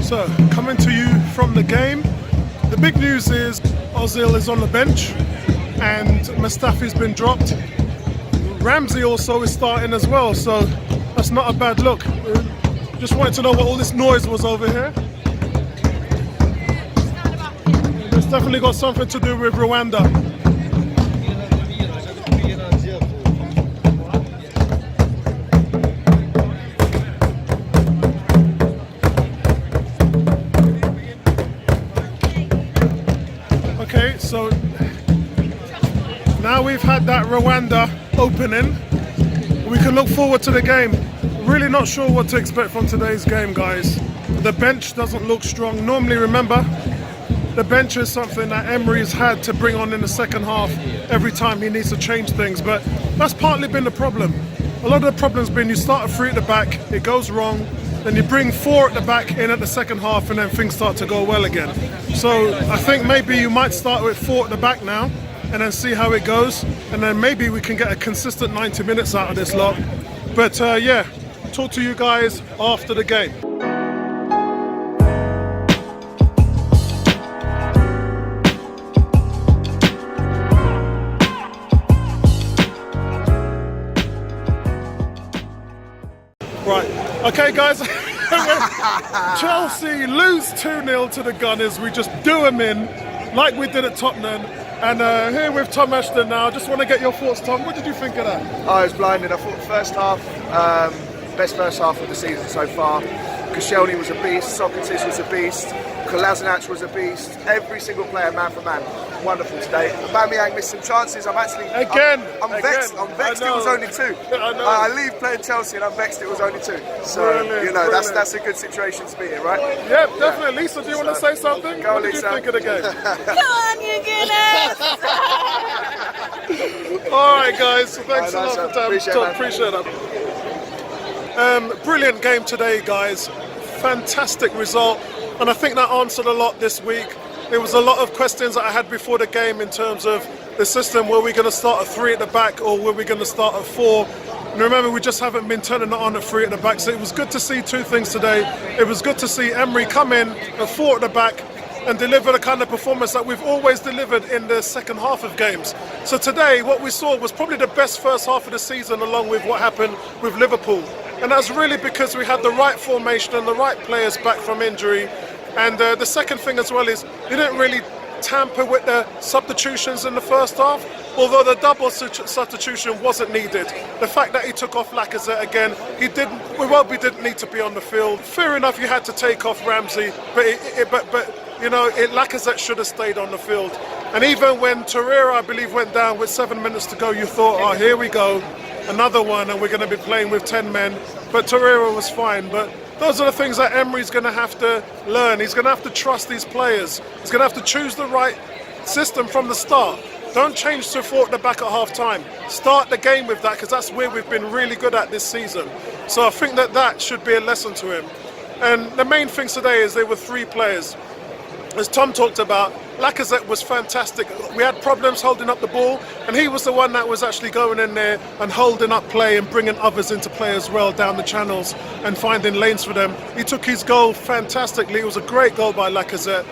So, coming to you from the game, the big news is Ozil is on the bench and Mustafi's been dropped. Ramsey also is starting as well, so that's not a bad look. Just wanted to know what all this noise was over here. It's definitely got something to do with Rwanda. Okay, so now we've had that Rwanda opening, we can look forward to the game. Really not sure what to expect from today's game, guys. The bench doesn't look strong. Normally, remember, the bench is something that Emery's had to bring on in the second half every time he needs to change things, but that's partly been the problem. A lot of the problem's been you start a three at the back, it goes wrong, then you bring four at the back in at the second half and then things start to go well again. So I think maybe you might start with four at the back now and then see how it goes, and then maybe we can get a consistent 90 minutes out of this lot. But yeah, talk to you guys after the game. Right, okay guys, Chelsea lose 2-0 to the Gunners. We just do them in like we did at Tottenham. And here with Tom Ashton now. Just want to get your thoughts, Tom. What did you think of that? I was blinded. I thought the first half, best first half of the season so far. Koscielny was a beast, Socrates was a beast, Kolasinac was a beast. Every single player, man for man, wonderful today. Aubameyang missed some chances. I'm vexed. I'm vexed. It was only two. I know. I leave playing Chelsea and I'm vexed. It was only two. So Brilliant, you know brilliant. that's a good situation to be in, right? Yep, definitely. Lisa, do you want to say something? Go, what did Lisa. you think of the game? Come on, you Gunners! All right, guys. Thanks a Nice lot one. for time. Appreciate that. Brilliant game today, guys. Fantastic result, and I think that answered a lot this week. There was a lot of questions that I had before the game in terms of the system. Were we going to start a three at the back or were we going to start a four? And remember, we just haven't been turning it on at three at the back. So it was good to see two things today. It was good to see Emery come in at four at the back and deliver the kind of performance that we've always delivered in the second half of games. So today, what we saw was probably the best first half of the season, along with what happened with Liverpool. And that's really because we had the right formation and the right players back from injury. And the second thing as well is he didn't really tamper with the substitutions in the first half, although the double substitution wasn't needed. The fact that he took off Lacazette again, he didn't need to be on the field. Fair enough, you had to take off Ramsey, but you know, Lacazette should have stayed on the field. And even when Torreira, I believe, went down with 7 minutes to go, you thought, oh, here we go, another one, and we're going to be playing with 10 men. But Torreira was fine. But those are the things that Emery's going to have to learn. He's going to have to trust these players. He's going to have to choose the right system from the start. Don't change to four at the back at half time. Start the game with that, because that's where we've been really good at this season. So I think that should be a lesson to him. And the main thing today is there were three players. As Tom talked about, Lacazette was fantastic. We had problems holding up the ball, and he was the one that was actually going in there and holding up play and bringing others into play as well down the channels and finding lanes for them. He took his goal fantastically. It was a great goal by Lacazette.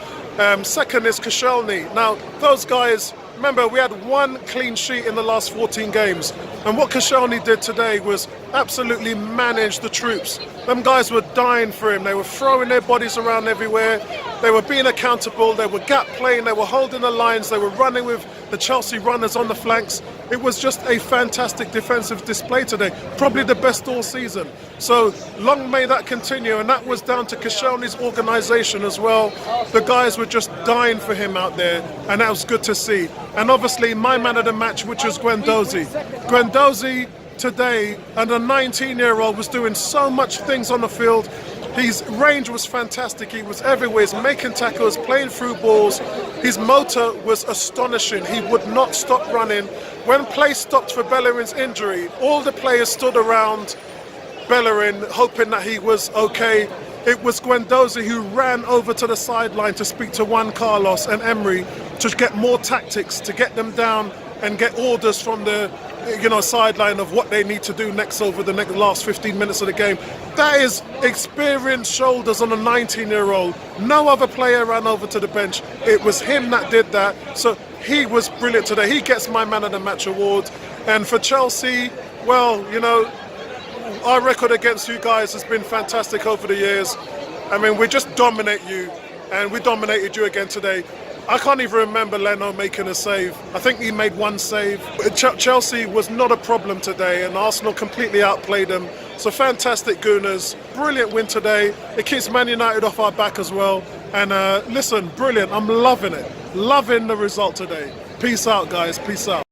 Second is Koscielny. Now, those guys, remember, we had one clean sheet in the last 14 games, and what Koscielny did today was absolutely manage the troops. Them guys were dying for him. They were throwing their bodies around everywhere. They were being accountable. They were gap playing. They were holding the lines. They were running with the Chelsea runners on the flanks. It was just a fantastic defensive display today. Probably the best all season. So long may that continue. And that was down to Koscielny's organisation as well. The guys were just dying for him out there. And that was good to see. And obviously my man of the match, which was Guendouzi. Guendouzi today, and a 19-year-old, was doing so much things on the field. His range was fantastic. He was everywhere. He's making tackles, playing through balls. His motor was astonishing. He would not stop running. When play stopped for Bellerin's injury, all the players stood around Bellerin hoping that he was okay. It was Guendouzi who ran over to the sideline to speak to Juan Carlos and Emery to get more tactics, to get them down and get orders from the sideline of what they need to do next over the last 15 minutes of the game. That is experienced shoulders on a 19-year-old. No other player ran over to the bench. It was him that did that. So he was brilliant today. He gets my man of the match award. And for Chelsea, well, you know, our record against you guys has been fantastic over the years. I mean, we just dominate you, and we dominated you again today. I can't even remember Leno making a save. I think he made one save. Chelsea was not a problem today, and Arsenal completely outplayed them. So fantastic Gooners. Brilliant win today. It keeps Man United off our back as well. And listen, brilliant. I'm loving it. Loving the result today. Peace out, guys. Peace out.